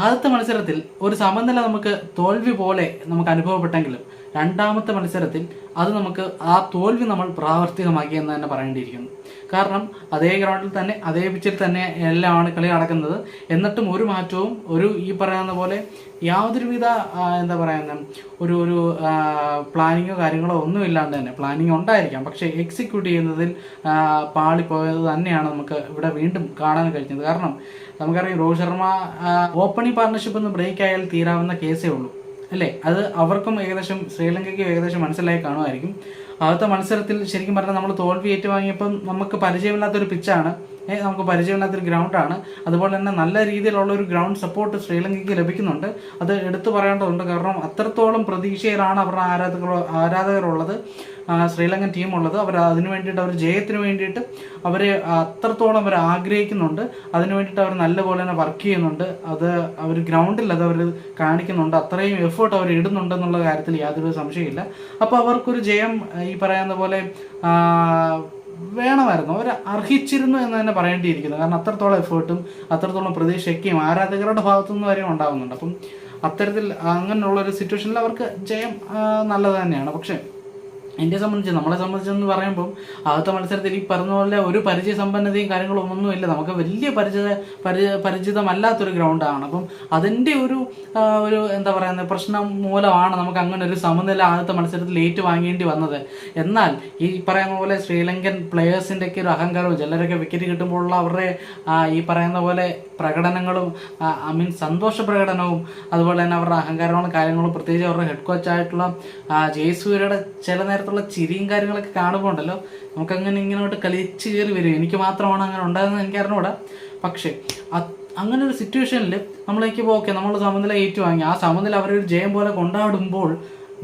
ആദ്യത്തെ മത്സരത്തിൽ ഒരു സമനില നമുക്ക് തോൽവി പോലെ നമുക്ക് അനുഭവപ്പെട്ടെങ്കിലും രണ്ടാമത്തെ മത്സരത്തിൽ അത് നമുക്ക് ആ തോൽവി നമ്മൾ പ്രാവർത്തികമാക്കി എന്ന് തന്നെ പറയേണ്ടിയിരിക്കുന്നു. കാരണം അതേ ഗ്രൗണ്ടിൽ തന്നെ അതേ പിച്ചിൽ തന്നെ എല്ലാമാണ് കളി നടക്കുന്നത്. എന്നിട്ടും ഒരു മാറ്റവും ഈ പറയുന്ന പോലെ യാതൊരുവിധ എന്താ പറയുക ഒരു പ്ലാനിങ്ങോ കാര്യങ്ങളോ ഒന്നും ഇല്ലാണ്ട് തന്നെ, പ്ലാനിങ് ഉണ്ടായിരിക്കാം പക്ഷേ എക്സിക്യൂട്ട് ചെയ്യുന്നതിൽ പാളിപ്പോയത് തന്നെയാണ് നമുക്ക് ഇവിടെ വീണ്ടും കാണാൻ കഴിഞ്ഞത്. കാരണം നമുക്കറിയാം രോഹിത് ശർമ്മ ഓപ്പണിംഗ് പാർട്ണർഷിപ്പ് ഒന്ന് ബ്രേക്ക് ആയാൽ തീരാവുന്ന കേസേ ഉള്ളൂ അല്ലേ. അത് അവർക്കും ഏകദേശം ശ്രീലങ്കയ്ക്കും ഏകദേശം മനസ്സിലായി കാണുമായിരിക്കും. ആദ്യത്തെ മത്സരത്തിൽ ശരിക്കും പറഞ്ഞാൽ നമ്മൾ തോൽവി ഏറ്റുവാങ്ങിയപ്പം നമുക്ക് പരിചയമില്ലാത്തൊരു പിച്ചാണ്, നമുക്ക് പരിചയമില്ലാത്തൊരു ഗ്രൗണ്ടാണ്. അതുപോലെ തന്നെ നല്ല രീതിയിലുള്ള ഒരു ഗ്രൗണ്ട് സപ്പോർട്ട് ശ്രീലങ്കയ്ക്ക് ലഭിക്കുന്നുണ്ട്. അത് എടുത്തു പറയേണ്ടതുണ്ട്. കാരണം അത്രത്തോളം പ്രതീക്ഷയിലാണ് അവരുടെ ആരാധകരുള്ളത്, ശ്രീലങ്കൻ ടീമുള്ളത്. അവർ അതിനു വേണ്ടിയിട്ട് അവർ ജയത്തിന് വേണ്ടിയിട്ട് അവർ അത്രത്തോളം അവർ ആഗ്രഹിക്കുന്നുണ്ട്. അതിനു വേണ്ടിയിട്ട് അവർ നല്ലപോലെ തന്നെ വർക്ക് ചെയ്യുന്നുണ്ട്. അത് അവർ ഗ്രൗണ്ടിൽ അത് അവർ കാണിക്കുന്നുണ്ട്. അത്രയും എഫേർട്ട് അവർ ഇടുന്നുണ്ടെന്നുള്ള കാര്യത്തിൽ യാതൊരു സംശയമില്ല. അപ്പോൾ അവർക്കൊരു ജയം ഈ പറയുന്ന പോലെ വേണമായിരുന്നു, അവർ അർഹിച്ചിരുന്നു എന്ന് തന്നെ പറയേണ്ടിയിരിക്കുന്നു. കാരണം അത്രത്തോളം എഫേർട്ടും അത്രത്തോളം പ്രതീക്ഷയ്ക്കും ആരാധകരുടെ ഭാഗത്തുനിന്ന് വരെ ഉണ്ടാകുന്നുണ്ട്. അപ്പം അത്തരത്തിൽ അങ്ങനെയുള്ളൊരു സിറ്റുവേഷനിൽ അവർക്ക് ജയം നല്ലത് തന്നെയാണ്. പക്ഷേ നമ്മളെ സംബന്ധിച്ചെന്ന് പറയുമ്പോൾ ആദ്യത്തെ മത്സരത്തിൽ ഈ പറഞ്ഞ പോലെ ഒരു പരിചയ സമ്പന്നതയും കാര്യങ്ങളും ഒന്നുമില്ല. നമുക്ക് വലിയ പരിചിതമല്ലാത്തൊരു ഗ്രൗണ്ടാണ്. അപ്പം അതിൻ്റെ ഒരു എന്താ പറയുന്നത് പ്രശ്നം മൂലമാണ് നമുക്ക് അങ്ങനെ ഒരു സമനില ആദ്യത്തെ മത്സരത്തിൽ ഏറ്റുവാങ്ങേണ്ടി വന്നത്. എന്നാൽ ഈ പറയുന്ന പോലെ ശ്രീലങ്കൻ പ്ലെയേഴ്സിൻ്റെ ഒക്കെ ഒരു അഹങ്കാരവും ചിലരൊക്കെ വിക്കറ്റ് കിട്ടുമ്പോഴുള്ള അവരുടെ ഈ പറയുന്ന പോലെ പ്രകടനങ്ങളും സന്തോഷ പ്രകടനവും അതുപോലെ തന്നെ അവരുടെ അഹങ്കാരങ്ങളും കാര്യങ്ങളും പ്രത്യേകിച്ച് അവരുടെ ഹെഡ് കോച്ചായിട്ടുള്ള ജയസൂര്യയുടെ ചില നേരത്തുള്ള ചിരിയും കാര്യങ്ങളൊക്കെ കാണുമ്പോൾ ഉണ്ടല്ലോ നമുക്കങ്ങനെ ഇങ്ങനോട്ട് കളിച്ച് കയറി വരും. എനിക്ക് മാത്രമാണ് അങ്ങനെ ഉണ്ടാകുന്നത് എനിക്ക് അറിഞ്ഞുകൂടാ. പക്ഷേ അങ്ങനെ ഒരു സിറ്റുവേഷനിൽ നമ്മളേക്കിപ്പോൾ ഓക്കെ നമ്മൾ സമനില ഏറ്റുവാങ്ങി, ആ സമനില അവരൊരു ജയം പോലെ കൊണ്ടാടുമ്പോൾ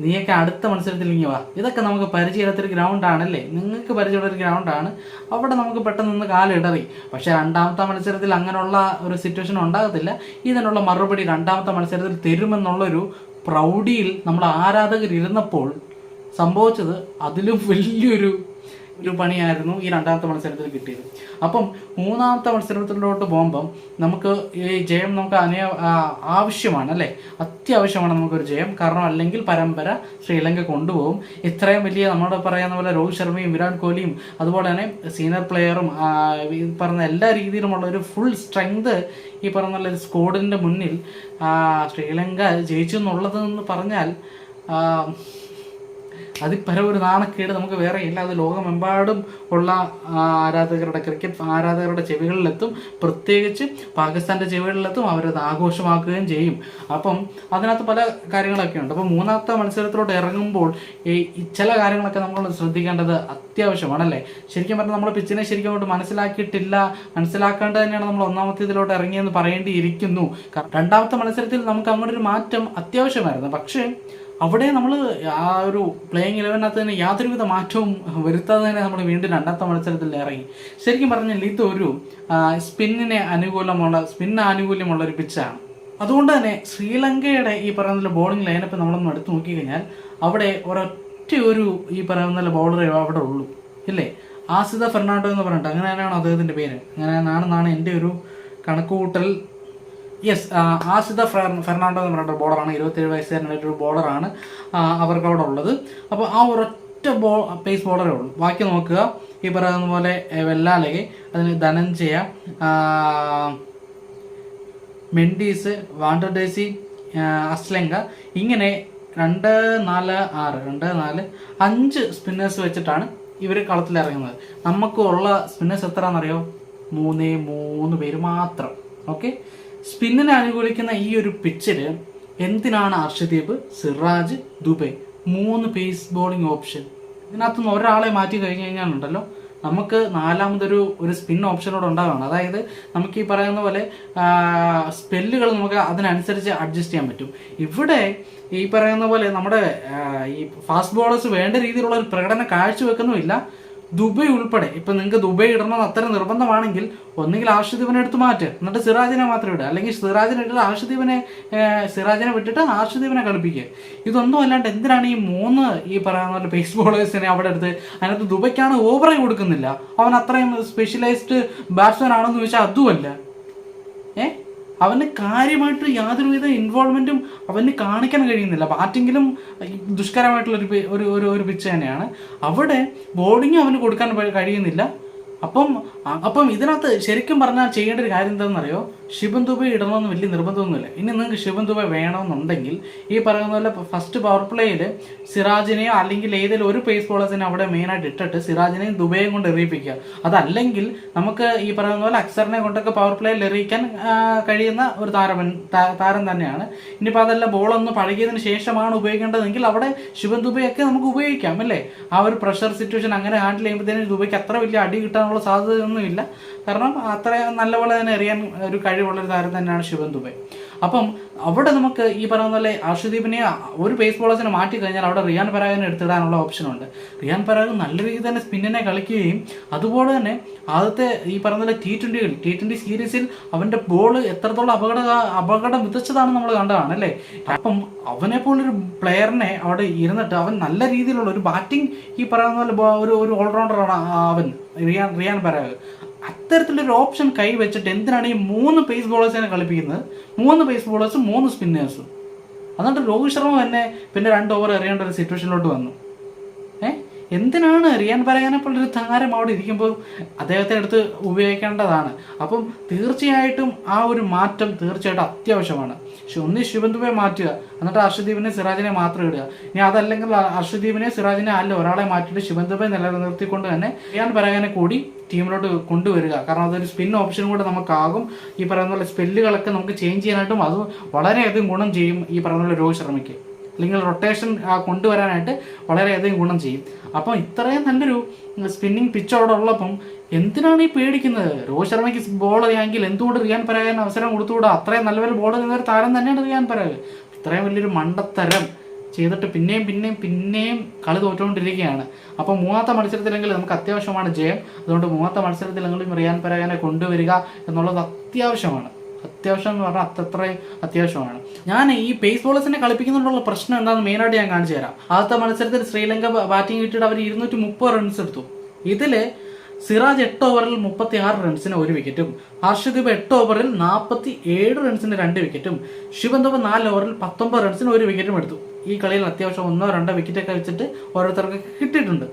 നീയൊക്കെ അടുത്ത മത്സരത്തിൽ ഇങ്ങനെ വാ, ഇതൊക്കെ നമുക്ക് പരിചയമുള്ളൊരു ഗ്രൗണ്ടാണല്ലേ, നിങ്ങൾക്ക് പരിചയമുള്ളൊരു ഗ്രൗണ്ടാണ്, അവിടെ നമുക്ക് പെട്ടെന്ന് നിന്ന് കാലിടറി. പക്ഷേ രണ്ടാമത്തെ മത്സരത്തിൽ അങ്ങനെയുള്ള ഒരു സിറ്റുവേഷൻ ഉണ്ടാകത്തില്ല. ഇതിനുള്ള മറുപടി രണ്ടാമത്തെ മത്സരത്തിൽ തരുമെന്നുള്ളൊരു പ്രൗഢിയിൽ നമ്മൾ ആരാധകരിരുന്നപ്പോൾ സംഭവിച്ചത് അതിലും വലിയൊരു പണിയായിരുന്നു ഈ രണ്ടാമത്തെ മത്സരത്തിൽ കിട്ടിയത്. അപ്പം മൂന്നാമത്തെ മത്സരത്തിലോട്ട് പോകുമ്പം നമുക്ക് ഈ ജയം നമുക്ക് ആവശ്യമാണ് അല്ലേ, അത്യാവശ്യമാണ് നമുക്കൊരു ജയം. കാരണം അല്ലെങ്കിൽ പരമ്പര ശ്രീലങ്ക കൊണ്ടുപോകും. ഇത്രയും വലിയ നമ്മുടെ പറയുന്ന പോലെ രോഹിത് ശർമ്മയും വിരാട് കോഹ്ലിയും അതുപോലെ തന്നെ സീനിയർ പ്ലെയറും ഈ പറഞ്ഞ എല്ലാ രീതിയിലുമുള്ള ഒരു ഫുൾ സ്ട്രെങ്ത് ഈ പറഞ്ഞ ഒരു സ്ക്വാഡിൻ്റെ മുന്നിൽ ശ്രീലങ്ക ജയിച്ചു എന്നുള്ളതെന്ന് പറഞ്ഞാൽ അതിപ്പര ഒരു നാണക്കേട് നമുക്ക് വേറെ ഇല്ല. അത് ലോകമെമ്പാടും ഉള്ള ക്രിക്കറ്റ് ആരാധകരുടെ ചെവികളിലെത്തും, പ്രത്യേകിച്ച് പാകിസ്ഥാൻ്റെ ചെവികളിലെത്തും. അവരത് ആഘോഷമാക്കുകയും ചെയ്യും. അപ്പം അതിനകത്ത് പല കാര്യങ്ങളൊക്കെ ഉണ്ട്. അപ്പം മൂന്നാമത്തെ മത്സരത്തിലോട്ട് ഇറങ്ങുമ്പോൾ ഈ ചില കാര്യങ്ങളൊക്കെ നമ്മൾ ശ്രദ്ധിക്കേണ്ടത് അത്യാവശ്യമാണല്ലേ. ശരിക്കും പറഞ്ഞാൽ നമ്മൾ പിച്ചിനെ ശരിക്കും അങ്ങോട്ട് മനസ്സിലാക്കേണ്ടത് തന്നെയാണ് നമ്മൾ ഒന്നാമത്തെ ഇതിലോട്ട് ഇറങ്ങിയെന്ന് പറയേണ്ടിയിരിക്കുന്നു. രണ്ടാമത്തെ മത്സരത്തിൽ നമുക്ക് അങ്ങോട്ടൊരു മാറ്റം അത്യാവശ്യമായിരുന്നു. പക്ഷേ അവിടെ നമ്മൾ ആ ഒരു പ്ലേയിങ് 11-നകത്ത് തന്നെ യാതൊരുവിധ മാറ്റവും വരുത്താതെ തന്നെ നമ്മൾ വീണ്ടും രണ്ടാമത്തെ മത്സരത്തിൽ ഇറങ്ങി. ശരിക്കും പറഞ്ഞാൽ ഇതൊരു സ്പിൻ ആനുകൂല്യമുള്ള ഒരു പിച്ചാണ്. അതുകൊണ്ട് തന്നെ ശ്രീലങ്കയുടെ ഈ പറയുന്ന ബോളിംഗ് ലൈനപ്പ് നമ്മളൊന്ന് എടുത്തു നോക്കിക്കഴിഞ്ഞാൽ അവിടെ ഒരൊറ്റ ഈ പറയുന്ന ബൗളറെ അവിടെ ഉള്ളൂ ഇല്ലേ, ആസിത ഫെർണാണ്ടോ എന്ന് പറഞ്ഞിട്ട്, അങ്ങനെ തന്നെയാണ് അദ്ദേഹത്തിൻ്റെ പേര്, അങ്ങനെയാണെന്നാണ് എൻ്റെ ഒരു കണക്കുകൂട്ടൽ. യെസ്, ആസിത ഫെർണാണ്ടോ എന്ന് പറഞ്ഞിട്ട് ബോളറാണ്, 27 വയസ്സുകാരനായിട്ടൊരു ബോളറാണ് അവർക്ക് അവിടെ ഉള്ളത്. അപ്പോൾ ആ ഒരൊറ്റ പേസ് ബോളറേ ഉള്ളൂ. ബാക്കി നോക്കുക, ഈ പറയുന്ന പോലെ വെല്ലാലകെ, അതിന് ധനഞ്ജയ, മെൻഡീസ്, വാണ്ടർഡേസി, അസ്ലങ്ക, ഇങ്ങനെ 2, 4, 6, 5 സ്പിന്നേഴ്സ് വെച്ചിട്ടാണ് ഇവർ കളത്തിലിറങ്ങുന്നത്. നമുക്ക് ഉള്ള സ്പിന്നേഴ്സ് എത്രയാണെന്നറിയോ? 3 പേര് മാത്രം. ഓക്കെ, സ്പിന്നിനെ അനുകൂലിക്കുന്ന ഈ ഒരു പിച്ചിൽ എന്തിനാണ് Arshdeep, Siraj, Dubai 3 pace bowling option? ഇതിനകത്തുനിന്ന് ഒരാളെ മാറ്റി കഴിഞ്ഞ് കഴിഞ്ഞാലുണ്ടല്ലോ നമുക്ക് നാലാമതൊരു സ്പിൻ ഓപ്ഷനോട് ഉണ്ടാവുകയാണ്. അതായത് നമുക്ക് ഈ പറയുന്ന പോലെ സ്പെല്ലുകൾ നമുക്ക് അതിനനുസരിച്ച് അഡ്ജസ്റ്റ് ചെയ്യാൻ പറ്റും. ഇവിടെ ഈ പറയുന്ന പോലെ നമ്മുടെ ഈ ഫാസ്റ്റ് ബോളേഴ്സ് വേണ്ട രീതിയിലുള്ള ഒരു പ്രകടനം കാഴ്ചവെക്കുന്നുമില്ല. ദുബൈ ഉൾപ്പെടെ ഇപ്പം നിങ്ങൾക്ക് ദുബൈ ഇടണമെന്ന് അത്ര നിർബന്ധമാണെങ്കിൽ ഒന്നുകിൽ ആർഷദീപിനെ എടുത്ത് മാറ്റ്, എന്നിട്ട് സിറാജിനെ മാത്രം ഇടുക, അല്ലെങ്കിൽ സിറാജിനെ ഇട്ടിട്ട് സിറാജിനെ വിട്ടിട്ട് ആർഷദീപിനെ കളിപ്പിക്കുക. ഇതൊന്നും അല്ലാണ്ട് എന്തിനാണ് ഈ പറയുന്ന പോലെ പേസ് ബോളേഴ്സിനെ അവിടെ എടുത്ത്? അതിനകത്ത് ദുബൈക്കാണ് ഓവറേ കൊടുക്കുന്നില്ല, അവൻ അത്രയും സ്പെഷ്യലൈസ്ഡ് ബാറ്റ്സ്മാൻ ആണെന്ന് ചോദിച്ചാൽ അതുമല്ല. അവന് കാര്യമായിട്ട് യാതൊരുവിധ ഇൻവോൾവ്മെൻറ്റും അവന് കാണിക്കാൻ കഴിയുന്നില്ല. ബാറ്റിങ്ങിലും ദുഷ്കരമായിട്ടുള്ളൊരു ഒരു പിച്ച് തന്നെയാണ്. അവിടെ ബോളിങ്ങും അവന് കൊടുക്കാൻ കഴിയുന്നില്ല. അപ്പം ഇതിനകത്ത് ശരിക്കും പറഞ്ഞാൽ ചെയ്യേണ്ട ഒരു കാര്യം എന്താണെന്നറിയോ, ശിവൻ ദുബെ ഇടണമെന്ന് വലിയ നിർബന്ധമൊന്നുമില്ല. ഇനി നിങ്ങൾക്ക് ശിവൻ ദുബെ വേണമെന്നുണ്ടെങ്കിൽ ഈ പറയുന്ന പോലെ ഫസ്റ്റ് പവർ പ്ലേയിൽ സിറാജിനെയോ അല്ലെങ്കിൽ ഏതെങ്കിലും ഒരു പേസ് ബോളേഴ്സിനെ അവിടെ മെയിനായിട്ട് ഇട്ടിട്ട് സിറാജിനെയും ദുബൈയും കൊണ്ട് എറിയിപ്പിക്കുക. അതല്ലെങ്കിൽ നമുക്ക് ഈ പറയുന്ന പോലെ അക്സറിനെ കൊണ്ടൊക്കെ പവർ പ്ലേയിൽ എറിയിക്കാൻ കഴിയുന്ന ഒരു താരം തന്നെയാണ്. ഇനിയിപ്പോൾ അതല്ല ബോളൊന്ന് പഴകിയതിന് ശേഷമാണ് ഉപയോഗിക്കേണ്ടതെങ്കിൽ അവിടെ ശിവൻ ദുബെയൊക്കെ നമുക്ക് ഉപയോഗിക്കാം അല്ലേ. ആ ഒരു പ്രഷർ സിറ്റുവേഷൻ അങ്ങനെ ഹാൻഡിൽ ചെയ്യുമ്പോഴത്തേനും ദുബൈക്ക് അത്ര വലിയ അടി കിട്ടാനുള്ള സാധ്യതയൊന്നുമില്ല. കാരണം അത്ര നല്ലപോലെ തന്നെ എറിയാൻ ഒരു കഴിവുള്ളൊരു താരം തന്നെയാണ് ശിവൻ ദുബെ. അപ്പം അവിടെ നമുക്ക് ഈ പറയുന്ന പോലെ അർഷദീപിനെ ഒരു പേസ് ബോളേഴ്സിനെ മാറ്റി കഴിഞ്ഞാൽ അവിടെ റിയാൻ പരാഗിനെ എടുത്തിടാനുള്ള ഓപ്ഷനുണ്ട്. റിയാൻ പരാഗ് നല്ല രീതിയിൽ തന്നെ സ്പിന്നിനെ കളിക്കുകയും അതുപോലെ തന്നെ ആദ്യത്തെ ഈ പറയുന്ന പോലെ T20 സീരീസിൽ അവൻ്റെ ബോൾ എത്രത്തോളം അപകടം വിതച്ചതാണ് നമ്മൾ കണ്ടതാണ് അല്ലേ. അപ്പം അവനെ പോലൊരു പ്ലെയറിനെ അവിടെ ഇരുന്നിട്ട് അവൻ നല്ല രീതിയിലുള്ള ഒരു ബാറ്റിംഗ് ഈ പറയുന്ന പോലെ ഒരു ഓൾറൗണ്ടറാണ് അവൻ റിയാൻ പരാഗ്. അത്തരത്തിലൊരു ഓപ്ഷൻ കൈവച്ചിട്ട് എന്തിനാണ് ഈ 3 പേസ് ബോളേഴ്സിനെ കളിപ്പിക്കുന്നത്? 3 പേസ് ബോളേഴ്സും 3 സ്പിന്നേഴ്സും. എന്നിട്ട് രോഹിത് ശർമ്മ തന്നെ പിന്നെ 2 ഓവർ എറിയേണ്ട ഒരു സിറ്റുവേഷനിലോട്ട് വന്നു. എന്തിനാണ് റിയാൻ പരാഗിനെ പോലൊരു താരം അവിടെ ഇരിക്കുമ്പോൾ അദ്ദേഹത്തെ എടുത്ത് ഉപയോഗിക്കേണ്ടതാണ്. അപ്പം തീർച്ചയായിട്ടും ആ ഒരു മാറ്റം തീർച്ചയായിട്ടും അത്യാവശ്യമാണ്. ഒന്ന് ശിവൻ ദുബെ മാറ്റുക, എന്നിട്ട് അർഷദീപിനെ സിറാജിനെ മാത്രം ഇടുക. ഇനി അതല്ലെങ്കിൽ അർഷദീപിനെ സിറാജിനെ അല്ല ഒരാളെ മാറ്റിയിട്ട് ശിവൻ ദുബെ നിലനിർത്തിക്കൊണ്ട് തന്നെ റിയാൻ പരാഗിനെ കൂടി ടീമിലോട്ട് കൊണ്ടുവരിക. കാരണം അതൊരു സ്പിൻ ഓപ്ഷനും കൂടെ നമുക്കാകും. ഈ പറയുന്ന പോലെ സ്പെല്ലുകളൊക്കെ നമുക്ക് ചേഞ്ച് ചെയ്യാനായിട്ടും അത് വളരെയധികം ഗുണം ചെയ്യും ഈ പറയുന്ന പോലെ രോഹിത് ശർമ്മയ്ക്ക്. അല്ലെങ്കിൽ റൊട്ടേഷൻ കൊണ്ടുവരാനായിട്ട് വളരെയധികം ഗുണം ചെയ്യും. അപ്പോൾ ഇത്രയും നല്ലൊരു സ്പിന്നിങ് പിച്ച് അവിടെ ഉള്ളപ്പം എന്തിനാണ് ഈ പേടിക്കുന്നത്? രോഹിത് ശർമ്മയ്ക്ക് ബോൾ അറിയാമെങ്കിൽ എന്തുകൊണ്ട് റിയാൻ പരാഗിന് അവസരം കൊടുത്തുകൂടാ? അത്രയും നല്ലൊരു ബോൾ ചെയ്യുന്ന ഒരു താരം തന്നെയാണ് റിയാൻ പരാഗ്. ഇത്രയും വലിയൊരു മണ്ടത്തരം ചെയ്തിട്ട് പിന്നെയും കളി തോറ്റുകൊണ്ടിരിക്കുകയാണ്. അപ്പോൾ 3ാമത്തെ മത്സരത്തിലെങ്കിലും നമുക്ക് അത്യാവശ്യമാണ് ജയം. അതുകൊണ്ട് 3ാമത്തെ മത്സരത്തിലെങ്കിലും റിയാൻ പരാഗിനെ കൊണ്ടുവരിക എന്നുള്ളത് അത്യാവശ്യം എന്ന് പറഞ്ഞാൽ അത്രയും അത്യാവശ്യമാണ്. ഞാൻ ഈ പേസ് ബോളേഴ്സിനെ കളിപ്പിക്കുന്നുണ്ടുള്ള പ്രശ്നം എന്താണെന്ന് മെയിനായിട്ട് ഞാൻ കാണിച്ചു തരാം. ആദ്യത്തെ മത്സരത്തിൽ ശ്രീലങ്ക ബാറ്റിംഗ് കിട്ടിയിട്ട് അവർ 230 റൺസ് എടുത്തു. ഇതിൽ സിറാജ് 8 ഓവറിൽ 36 റൺസിന് 1 വിക്കറ്റും, ഹർഷദീപ് 8 ഓവറിൽ 47 റൺസിന് 2 വിക്കറ്റും, ശിവൻ ദുബെ 4 ഓവറിൽ 19 റൺസിന് 1 വിക്കറ്റും എടുത്തു. ഈ കളിയിൽ അത്യാവശ്യം 1-2 വിക്കറ്റൊക്കെ വെച്ചിട്ട് ഓരോരുത്തർക്ക് കിട്ടിയിട്ടുണ്ട്.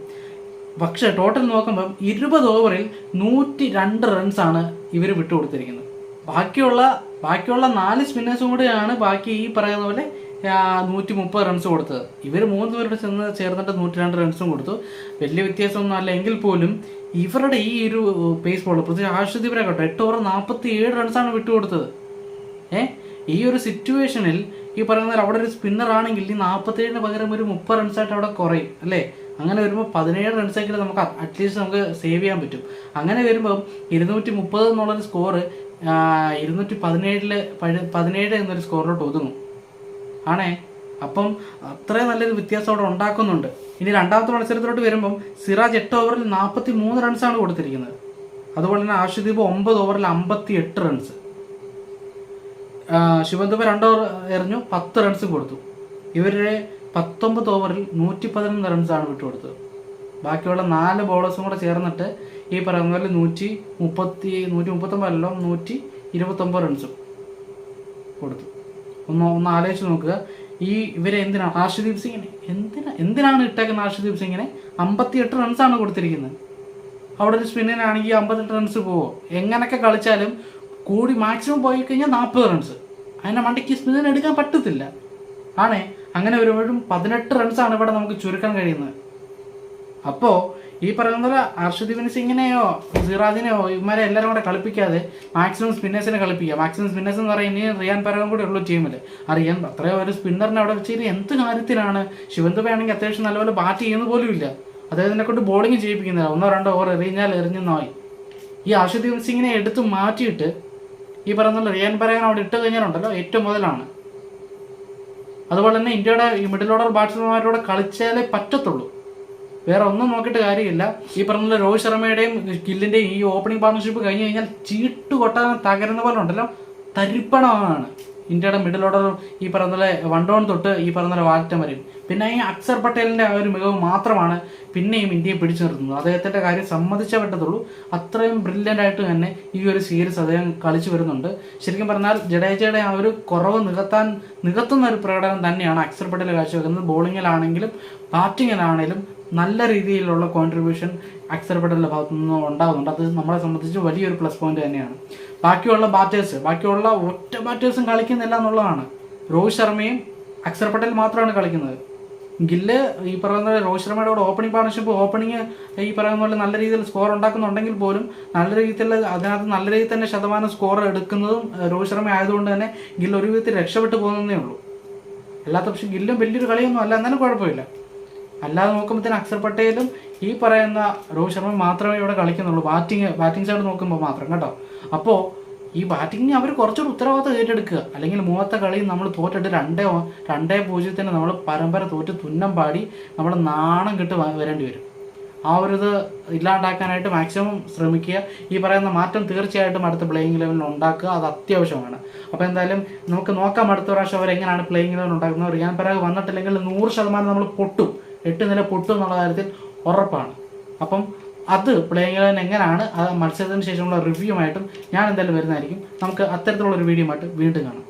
പക്ഷേ ടോട്ടൽ നോക്കുമ്പം 20 ഓവറിൽ 102 റൺസാണ് ഇവർ വിട്ടുകൊടുത്തിരിക്കുന്നത്. ബാക്കിയുള്ള 4 സ്പിന്നേഴ്സും കൂടെയാണ് ബാക്കി ഈ പറയുന്ന പോലെ 130 റൺസ് കൊടുത്തത്. ഇവർ 3 പേരുടെ ചേർന്നിട്ട് 102 റൺസും കൊടുത്തു. വലിയ വ്യത്യാസമൊന്നും അല്ല എങ്കിൽ പോലും ഇവരുടെ ഈ ഒരു പേസ് ബോളർ പ്രത്യേകിച്ച് ഹർഷദീപിനെ കേട്ടോ 8 ഓവർ 47 റൺസാണ് വിട്ടുകൊടുത്തത്. ഈ ഒരു സിറ്റുവേഷനിൽ ഈ പറയുന്ന അവിടെ ഒരു സ്പിന്നർ ആണെങ്കിൽ ഈ 47 പകരം ഒരു 30 റൺസായിട്ട് അവിടെ കുറയും അല്ലേ. അങ്ങനെ വരുമ്പോൾ 17 റൺസെങ്കിലും നമുക്ക് അറ്റ്ലീസ്റ്റ് നമുക്ക് സേവ് ചെയ്യാൻ പറ്റും. അങ്ങനെ വരുമ്പോൾ 230 എന്നുള്ളൊരു സ്കോർ 217 എന്നൊരു സ്കോറിലോട്ട് ഒതുങ്ങും ആണേ. അപ്പം അത്രയും നല്ലൊരു വ്യത്യാസം അവിടെ ഉണ്ടാക്കുന്നുണ്ട്. ഇനി 2ാമത്തെ മത്സരത്തിലോട്ട് വരുമ്പം സിറാജ് 8 ഓവറിൽ 43 റൺസാണ് കൊടുത്തിരിക്കുന്നത്. അതുപോലെ തന്നെ അർഷദീപ് 9 ഓവറിൽ 58 റൺസ്, ശിവൻ ദുബെ 2 ഓവർ എറിഞ്ഞു 10 റൺസും കൊടുത്തു. ഇവരുടെ 19 ഓവറിൽ 111 റൺസാണ് വിട്ടുകൊടുത്തത്. ബാക്കിയുള്ള 4 ബോളേഴ്സും കൂടെ ചേർന്നിട്ട് ഈ പറയുന്ന പോലെ 129 റൺസും കൊടുത്തു. ഒന്ന് ആലോചിച്ച് നോക്കുക. ഇവരെ എന്തിനാണ് ഹർഷദീപ് സിംഗിനെ എന്തിനാണ് ഇട്ടേക്കുന്ന? ഹർഷദീപ് സിംഗിനെ 58 റൺസാണ് കൊടുത്തിരിക്കുന്നത്. അവിടെ ഒരു സ്പിന്നിനാണെങ്കിൽ 58 റൺസ് പോവോ? എങ്ങനെയൊക്കെ കളിച്ചാലും കൂടി മാക്സിമം പോയി കഴിഞ്ഞാൽ 40 റൺസ്. അതിനെ മണ്ടയ്ക്ക് സ്പിന്നിന് എടുക്കാൻ പറ്റത്തില്ല ആണേ. അങ്ങനെ വരുമ്പോഴും 18 റൺസാണ് ഇവിടെ നമുക്ക് ചുരുക്കാൻ കഴിയുന്നത്. അപ്പോൾ ഈ പറയുന്ന പോലെ അർഷദീപ് സിംഗിനെയോ സിറാജിനെയോ ഇവന്മാരെ എല്ലാവരും കൂടെ കളിപ്പിക്കാതെ മാക്സിമം സ്പിന്നേഴ്സിനെ കളിപ്പിക്കുക. മാക്സിമം സ്പിന്നേഴ്സ് എന്ന് പറയുന്നത് ഇനി റിയാൻ പരാഗും കൂടെ ഉള്ളൂ ടീമിൽ. അറിയാൻ അത്രയും ഒരു സ്പിന്നറിനെ അവിടെ വെച്ചിട്ട് എന്ത് കാര്യത്തിനാണ്? ശിവൻ ദുബെ ആണെങ്കിൽ അത്യാവശ്യം നല്ലപോലെ ബാറ്റ് ചെയ്യുന്ന പോലും ഇല്ല. അദ്ദേഹത്തിനെ കൊണ്ട് ബോളിംഗ് ചെയ്യിപ്പിക്കുന്നില്ല. 1-2 ഓവർ എറിഞ്ഞാൽ എറിഞ്ഞെന്നായി. ഈ അർഷദീപ് സിംഗിനെ എടുത്ത് മാറ്റിയിട്ട് ഈ പറയുന്ന റിയാൻ പരാഗിനെ അവിടെ ഇട്ട് കഴിഞ്ഞാലുണ്ടല്ലോ ഏറ്റവും മുതലാണ്. അതുപോലെ തന്നെ ഇന്ത്യയുടെ ഈ മിഡിൽ ഓർഡർ ബാറ്റ്സ്മാൻമാരോടെ കളിച്ചാലേ പറ്റത്തുള്ളൂ. വേറെ ഒന്നും നോക്കിയിട്ട് കാര്യമില്ല. ഈ പറഞ്ഞ രോഹിത് ശർമ്മയുടെയും ഗില്ലിന്റെയും ഈ ഓപ്പണിംഗ് പാർട്ണർഷിപ്പ് കഴിഞ്ഞ് കഴിഞ്ഞാൽ ചീട്ട് കൊട്ടാൻ തകരുന്ന പോലെ ഉണ്ടല്ലോ, തരിപ്പണമാണ്. ഇന്ത്യയുടെ മിഡിൽ ഓർഡർ ഈ പറയുന്ന പോലെ വൺ ഡൗൺ തൊട്ട് ഈ പറയുന്ന പോലെ വാൽറ്റം വരെയും. പിന്നെ ഈ അക്സർ പട്ടേലിന്റെ ആ ഒരു മികവ് മാത്രമാണ് പിന്നെയും ഇന്ത്യയെ പിടിച്ചു നിർത്തുന്നത്. അദ്ദേഹത്തിന്റെ കാര്യം സമ്മതിച്ചേ പറ്റത്തുള്ളൂ. അത്രയും ബ്രില്യൻ്റ് ആയിട്ട് തന്നെ ഈ ഒരു സീരീസ് അദ്ദേഹം കളിച്ചു വരുന്നുണ്ട്. ശരിക്കും പറഞ്ഞാൽ ജഡേജയുടെ ആ ഒരു കുറവ് നികത്തുന്ന ഒരു പ്രകടനം തന്നെയാണ് അക്സർ പട്ടേൽ കാഴ്ചവെക്കുന്നത്. ബോളിങ്ങിലാണെങ്കിലും ബാറ്റിങ്ങിലാണെങ്കിലും നല്ല രീതിയിലുള്ള കോൺട്രിബ്യൂഷൻ അക്സർ പട്ടേലിന്റെ ഭാഗത്തു നിന്ന് ഉണ്ടാകുന്നുണ്ട്. അത് നമ്മളെ സംബന്ധിച്ച് വലിയൊരു പ്ലസ് പോയിന്റ് തന്നെയാണ്. ബാക്കിയുള്ള ഒറ്റ ബാറ്റേഴ്സും കളിക്കുന്നില്ല എന്നുള്ളതാണ്. രോഹിത് ശർമ്മയും അക്സർ പട്ടേൽ മാത്രമാണ് കളിക്കുന്നത്. ഗില്ല് ഈ പറയുന്ന രോഹിത് ശർമ്മയുടെ കൂടെ ഓപ്പണിംഗ് പാർട്ണർഷിപ്പ് ഈ പറയുന്ന പോലെ നല്ല രീതിയിൽ സ്കോർ ഉണ്ടാക്കുന്നുണ്ടെങ്കിൽ പോലും അതിനകത്ത് നല്ല രീതിയിൽ തന്നെ ശതമാനം സ്കോർ എടുക്കുന്നതും രോഹിത് ശർമ്മ ആയതുകൊണ്ട് തന്നെ ഗില്ല് ഒരു വിധത്തിൽ രക്ഷപ്പെട്ടു പോകുന്നതേ ഉള്ളൂ. അല്ലാത്ത പക്ഷേ ഗില്ലും വലിയൊരു കളിയൊന്നും അല്ല, എന്നാലും കുഴപ്പമില്ല. അല്ലാതെ നോക്കുമ്പോഴത്തേന് അക്സർ പട്ടേലും ഈ പറയുന്ന രോഹിത് ശർമ്മ മാത്രമേ ഇവിടെ കളിക്കുന്നുള്ളൂ, ബാറ്റിംഗ് സൈഡ് നോക്കുമ്പോൾ മാത്രം കേട്ടോ. അപ്പോൾ ഈ ബാറ്റിങ്ങിന് അവർ കുറച്ചുകൂടി ഉത്തരവാദിത്തം ഏറ്റെടുക്കുക. അല്ലെങ്കിൽ മൂന്നത്തെ കളി നമ്മൾ തോറ്റിട്ട് 2-0 നമ്മൾ പരമ്പര തോറ്റ് തുന്നം പാടി നമ്മൾ നാണം കെട്ട് വരേണ്ടി വരും. ആ ഒരു ഇത് ഇല്ലാണ്ടാക്കാനായിട്ട് മാക്സിമം ശ്രമിക്കുക. ഈ പറയുന്ന മാറ്റം തീർച്ചയായിട്ടും അടുത്ത പ്ലേയിങ് ലെവലിൽ ഉണ്ടാക്കുക, അത് അത്യാവശ്യമാണ്. അപ്പോൾ എന്തായാലും നമുക്ക് നോക്കാം അടുത്ത പ്രാവശ്യം അവരെങ്ങനെയാണ് പ്ലേയിങ് ലെവൽ ഉണ്ടാക്കുന്നത്. റിയാൻ പരാഗ് വന്നിട്ടില്ലെങ്കിൽ 100% നമ്മൾ 8 നില പൊട്ടും എന്നുള്ള കാര്യത്തിൽ ഉറപ്പാണ്. അപ്പം അത് പ്ലേയിങ് ലെവൻ എങ്ങനെയാണ് മത്സരത്തിന് ശേഷമുള്ള റിവ്യൂ ആയിട്ടും ഞാൻ എന്തായാലും വരുന്നതായിരിക്കും. നമുക്ക് അത്തരത്തിലുള്ള ഒരു വീഡിയോ ആയിട്ട് വീണ്ടും കാണാം.